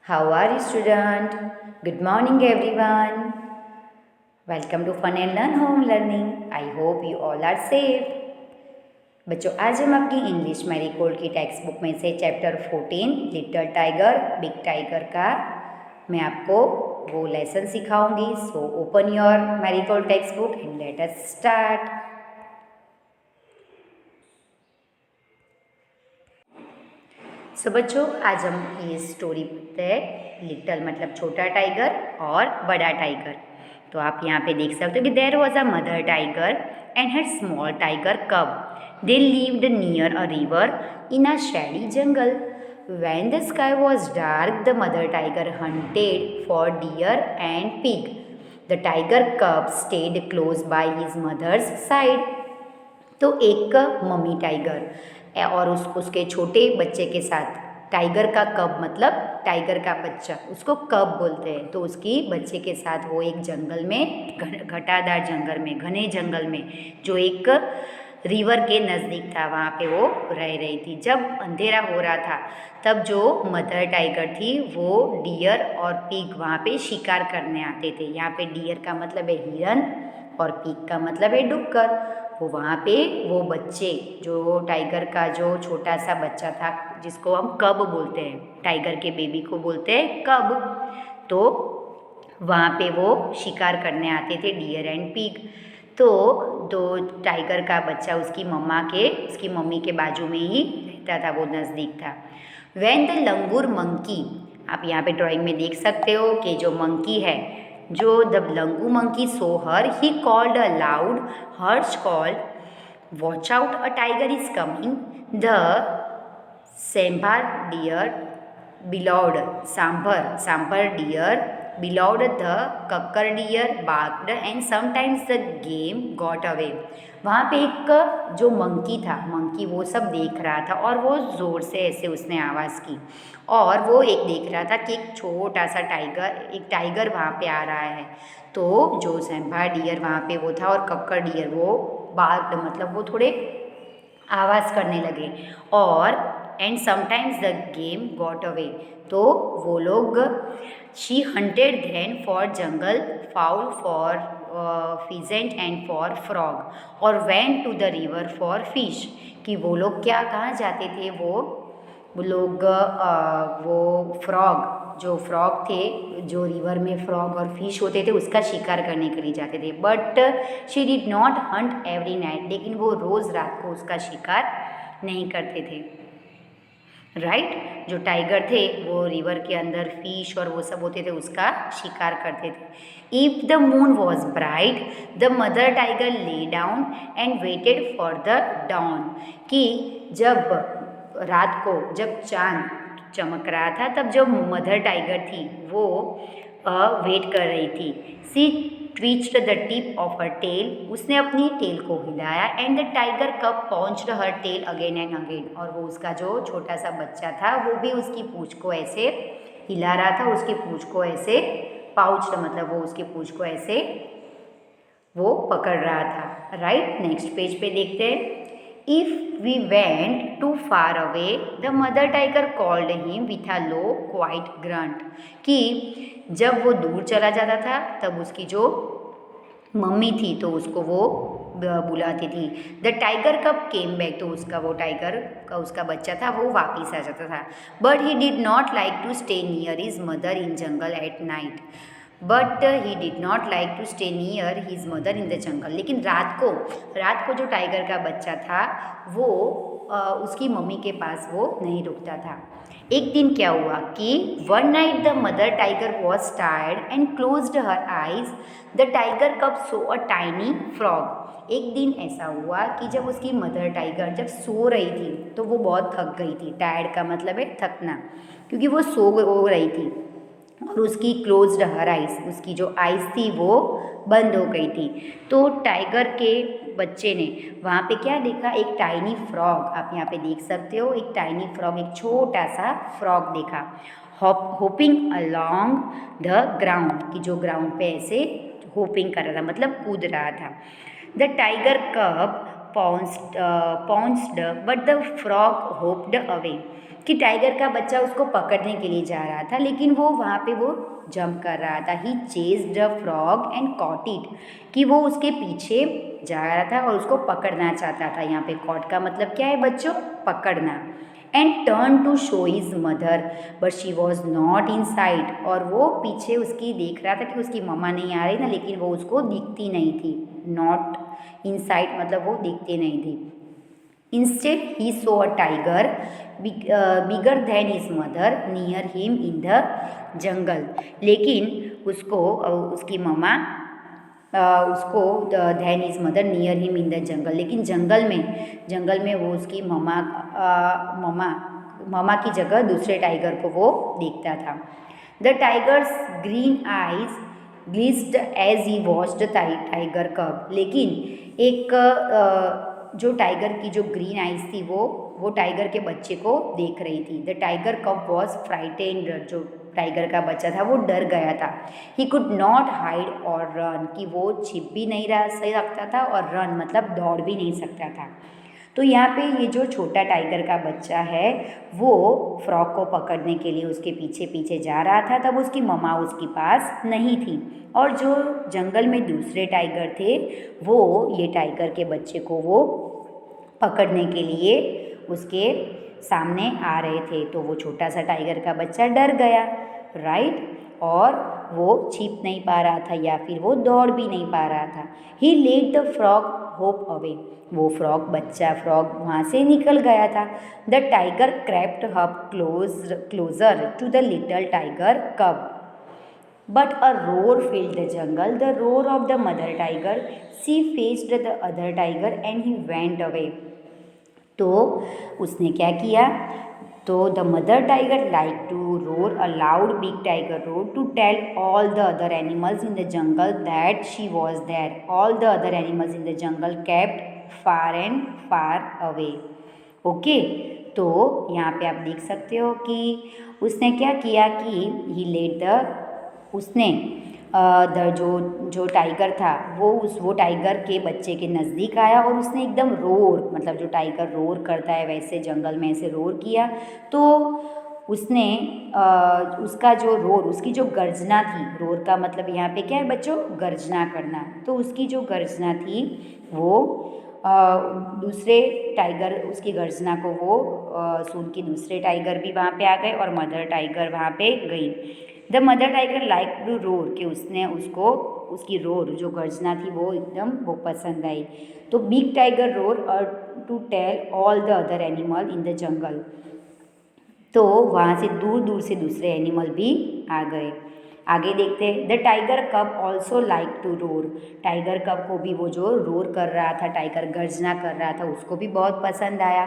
How are you, student? Good morning, everyone. Welcome to Fun and Learn Home Learning. I hope you all are safe. बच्चों, आज हम आपकी English marigold की text book में से chapter 14 little tiger big tiger का मैं आपको वो लेसन सिखाऊंगी. So open your marigold text book and let us start. So बच्चों, आज हम ये स्टोरी पढ़ते हैं. लिटिल मतलब छोटा टाइगर और बड़ा टाइगर. तो आप यहाँ पे देख सकते हो कि there was a mother tiger and her small tiger cub. They lived near a river in a shady jungle. When the sky was dark, the mother tiger hunted for deer and pig. The tiger cub stayed close by his mother's side. तो एक mummy tiger और उसके छोटे बच्चे के साथ, tiger का कब मतलब टाइगर का बच्चा, उसको कब बोलते हैं. तो उसकी बच्चे के साथ वो एक जंगल में, घटादार जंगल में, घने जंगल में, जो एक रिवर के नज़दीक था, वहाँ पे वो रह रही थी. जब अंधेरा हो रहा था तब जो मदर टाइगर थी वो डियर और पिग वहाँ पे शिकार करने आते थे. यहाँ पे डियर का मतलब है हिरन और पिग का मतलब है डुक्कर. वो वहाँ पे वो बच्चे, जो टाइगर का जो छोटा सा बच्चा था जिसको हम कब बोलते हैं, टाइगर के बेबी को बोलते हैं कब. तो वहाँ पे वो शिकार करने आते थे, डियर एंड पिग. तो दो टाइगर का बच्चा उसकी मम्मी के बाजू में ही रहता था, वो नज़दीक था. व्हेन द लंगूर मंकी, आप यहाँ पे ड्राइंग में देख सकते हो कि जो मंकी है, जो the langur monkey saw her, he called a loud harsh called, watch out a tiger is coming. The sambar deer bellowed, sambar deer bellowed the kakar deer barked and sometimes the game got away. वहाँ पे एक जो monkey था, monkey वो सब देख रहा था और वो ज़ोर से ऐसे उसने आवाज़ की, और वो एक देख रहा था कि एक छोटा सा टाइगर वहाँ पे आ रहा है. तो जो सांभर डियर वहाँ पे वो था और कक्कर डियर वो barked मतलब वो थोड़े आवाज़ करने लगे. और and sometimes the game got away, तो वो लोग, she hunted then for jungle fowl, for pheasant and for frog, और went to the river for fish. कि वो लोग क्या कहाँ जाते थे, वो लोग वो फ्रॉग थे, जो रिवर में फ्रॉग और फिश होते थे उसका शिकार करने के लिए जाते थे. But she did not Hunt every night, लेकिन वो रोज़ रात को उसका शिकार नहीं करते थे. राइट. जो टाइगर थे वो रिवर के अंदर फिश और वो सब होते थे उसका शिकार करते थे. If the moon was bright the mother tiger lay down and waited for the dawn. कि जब चांद चमक रहा था तब जो मदर टाइगर थी वो वेट कर रही थी. She twitched the tip of her tail, उसने अपनी टेल को हिलाया. And the tiger cub pounced her tail again and again, और वो उसका जो छोटा सा बच्चा था वो भी उसकी पूंछ को ऐसे हिला रहा था, उसकी पूंछ को ऐसे पाउच्ड मतलब वो उसकी पूंछ को ऐसे वो पकड़ रहा था. राइट. नेक्स्ट पेज पे देखते हैं. If we went too far away the mother tiger called him with a low quiet grunt. कि जब वो दूर चला जाता था तब उसकी जो मम्मी थी तो उसको वो बुलाती थी. द टाइगर कब केम बैक, तो उसका वो टाइगर का उसका बच्चा था वो वापिस आ जाता था. But he did not like to stay near his mother in jungle at night. In the jungle, लेकिन रात को जो टाइगर का बच्चा था वो उसकी मम्मी के पास वो नहीं रुकता था. एक दिन क्या हुआ कि one night the mother tiger was tired and closed her eyes. The tiger कब सो अ टाइनी फ्रॉग. एक दिन ऐसा हुआ कि जब उसकी मदर टाइगर जब सो रही थी तो वो बहुत थक गई थी. टायर्ड का मतलब है थकना, क्योंकि वो सो रही थी और उसकी क्लोज्ड हर आइज, उसकी जो आइज थी वो बंद हो गई थी. तो टाइगर के बच्चे ने वहाँ पे क्या देखा, एक टाइनी फ्रॉग. आप यहाँ पे देख सकते हो एक टाइनी फ्रॉग, एक छोटा सा फ्रॉग देखा. होपिंग अलोंग द ग्राउंड, कि जो ग्राउंड पे ऐसे होपिंग कर रहा था मतलब कूद रहा था. द टाइगर कब pounced but the frog hopped away. कि टाइगर का बच्चा उसको पकड़ने के लिए जा रहा था, लेकिन वो वहाँ पे वो जंप कर रहा था। He chased the frog and caught it, कि वो उसके पीछे जा रहा था और उसको पकड़ना चाहता था। यहाँ पे कॉट का मतलब क्या है बच्चों? पकड़ना। And turn to show his mother but she was not in sight, और वो पीछे उसकी देख रहा था कि उसकी मम्मा नहीं आ रही ना, लेकिन वो उसको दिखती नहीं थी। नॉट इन साइट मतलब वो दिखती नहीं थी। Instead, he saw a tiger bigger than his mother near him in the jungle. लेकिन उसको उसकी मम्मा उसको then his mother near him in the jungle, लेकिन जंगल में वो उसकी मम्मा की जगह दूसरे टाइगर को वो देखता था। The tiger's green eyes glistened as he watched the tiger cub, लेकिन एक जो टाइगर की जो ग्रीन आइज थी वो टाइगर के बच्चे को देख रही थी। The tiger cub was frightened, जो टाइगर का बच्चा था वो डर गया था। ही कुड नॉट हाइड और रन, कि वो छिप भी नहीं रह सकता था और रन मतलब दौड़ भी नहीं सकता था। तो यहाँ पे ये जो छोटा टाइगर का बच्चा है वो फ्रॉग को पकड़ने के लिए उसके पीछे पीछे जा रहा था, तब उसकी मम्मा उसके पास नहीं थी। और जो जंगल में दूसरे टाइगर थे वो ये टाइगर के बच्चे को वो पकड़ने के लिए उसके सामने आ रहे थे। तो वो छोटा सा टाइगर का बच्चा डर गया, राइट, और वो छिप नहीं पा रहा था या फिर वो दौड़ भी नहीं पा रहा था। He let the frog hop away, वो फ्रॉग वहाँ से निकल गया था। The tiger crept up closer to the little tiger cub, but a roar filled the jungle, the roar of the mother tiger. She faced the other tiger and he went away. तो उसने क्या किया? तो the mother tiger like to roar a loud, big tiger roar to tell all the other animals in the jungle that she was there. All the other animals in the jungle kept far and far away. Okay, तो यहाँ पे आप देख सकते हो कि उसने क्या किया कि ही लेट द, उसने जो टाइगर था वो टाइगर के बच्चे के नज़दीक आया और उसने एकदम रोर, मतलब जो टाइगर रोर करता है वैसे जंगल में ऐसे रोर किया। तो उसने उसका जो रोर, उसकी जो गर्जना थी, रोर का मतलब यहाँ पे क्या है बच्चों? गर्जना करना। तो उसकी जो गर्जना थी वो दूसरे टाइगर, उसकी गर्जना को वो सुन के दूसरे टाइगर भी वहाँ पे आ गए और मदर टाइगर वहाँ पे गई। The mother tiger like to roar, कि उसने उसको उसकी रोर जो गर्जना थी वो एकदम वो पसंद आई। तो big tiger roar to tell all the other animal in the jungle, तो वहाँ से दूर दूर से दूसरे एनिमल भी आ गए। आगे देखते हैं। The tiger cub also like to roar, tiger cub को भी वो जो रोर कर रहा था, टाइगर गर्जना कर रहा था, उसको भी बहुत पसंद आया।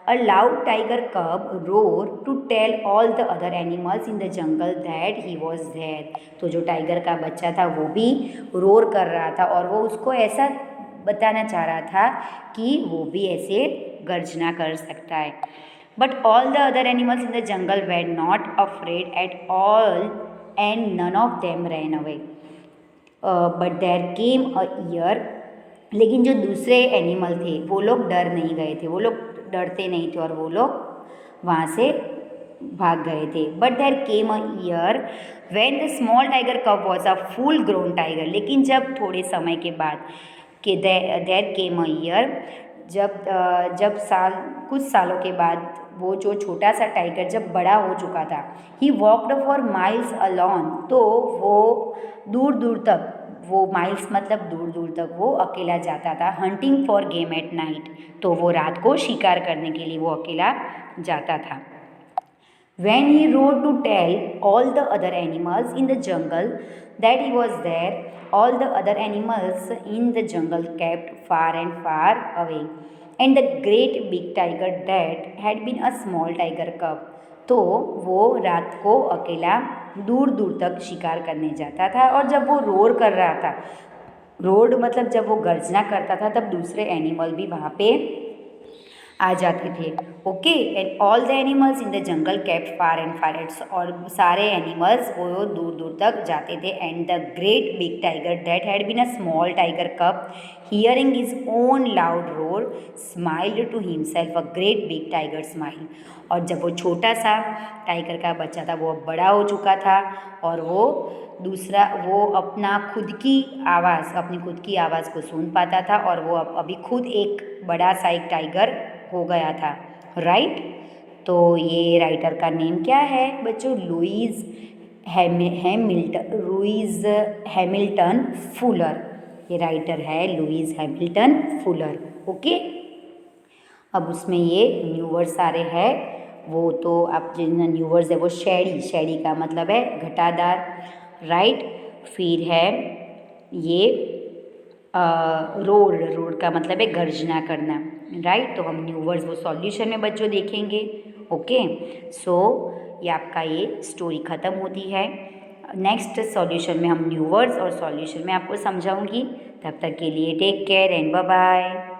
A loud tiger cub roar to tell all the other animals in the jungle that he was there, तो जो टाइगर का बच्चा था वो भी रोर कर रहा था और वो उसको ऐसा बताना चाह रहा था कि वो भी ऐसे गर्जना कर सकता है। But all the other animals in the jungle were not afraid at all and none of them ran away. But there came a year, लेकिन जो दूसरे एनिमल थे वो लोग डर नहीं गए थे, वो लोग डरते नहीं थे और वो लोग वहाँ से भाग गए थे। But there came a year when the small tiger cub was a full grown tiger, लेकिन जब थोड़े समय के बाद कि देयर केम अ ईयर, जब कुछ सालों के बाद वो जो छोटा सा टाइगर जब बड़ा हो चुका था, he walked for miles alone, तो वो दूर दूर तक, वो माइल्स मतलब दूर दूर तक वो अकेला जाता था। Hunting for game at night, तो वो रात को शिकार करने के लिए वो अकेला जाता था। When he rode to tell all the other animals in the jungle that he was there, all the other animals in the jungle kept far and far away. And the great big tiger that had been a small tiger cub, तो वो रात को अकेला दूर दूर तक शिकार करने जाता था। और जब वो रोर कर रहा था, रोड मतलब जब वो गर्जना करता था, तब दूसरे एनिमल भी वहाँ पे आ जाते थे। Okay, and all the animals in the jungle kept far and far, और सारे एनिमल्स वो दूर दूर तक जाते थे। And the great big tiger that had been a small tiger cub hearing his own loud roar smiled to himself a great big tiger smile. और जब वो छोटा सा टाइगर का बच्चा था वो अब बड़ा हो चुका था, और वो अपना अपनी खुद की आवाज़ को सुन पाता था, और वो अभी खुद एक बड़ा सा एक टाइगर हो गया था, राइट। तो ये राइटर का नेम क्या है बच्चों? Lewis Hamilton Fuller. ये राइटर है लुईस हैमिल्टन फुलर। ओके, अब उसमें ये न्यू वर्ड्स सारे हैं, वो तो आप जिन न्यू वर्ड्स है वो शैडी का मतलब है घटादार, राइट। फिर है ये रोड का मतलब है गर्जना करना, राइट। तो हम न्यू वर्ड्स वो सॉल्यूशन में बच्चों देखेंगे। ओके, सो ये आपका ये स्टोरी ख़त्म होती है। नेक्स्ट सॉल्यूशन में हम न्यू वर्ड्स और सॉल्यूशन में आपको समझाऊंगी। तब तक के लिए take care and bye bye.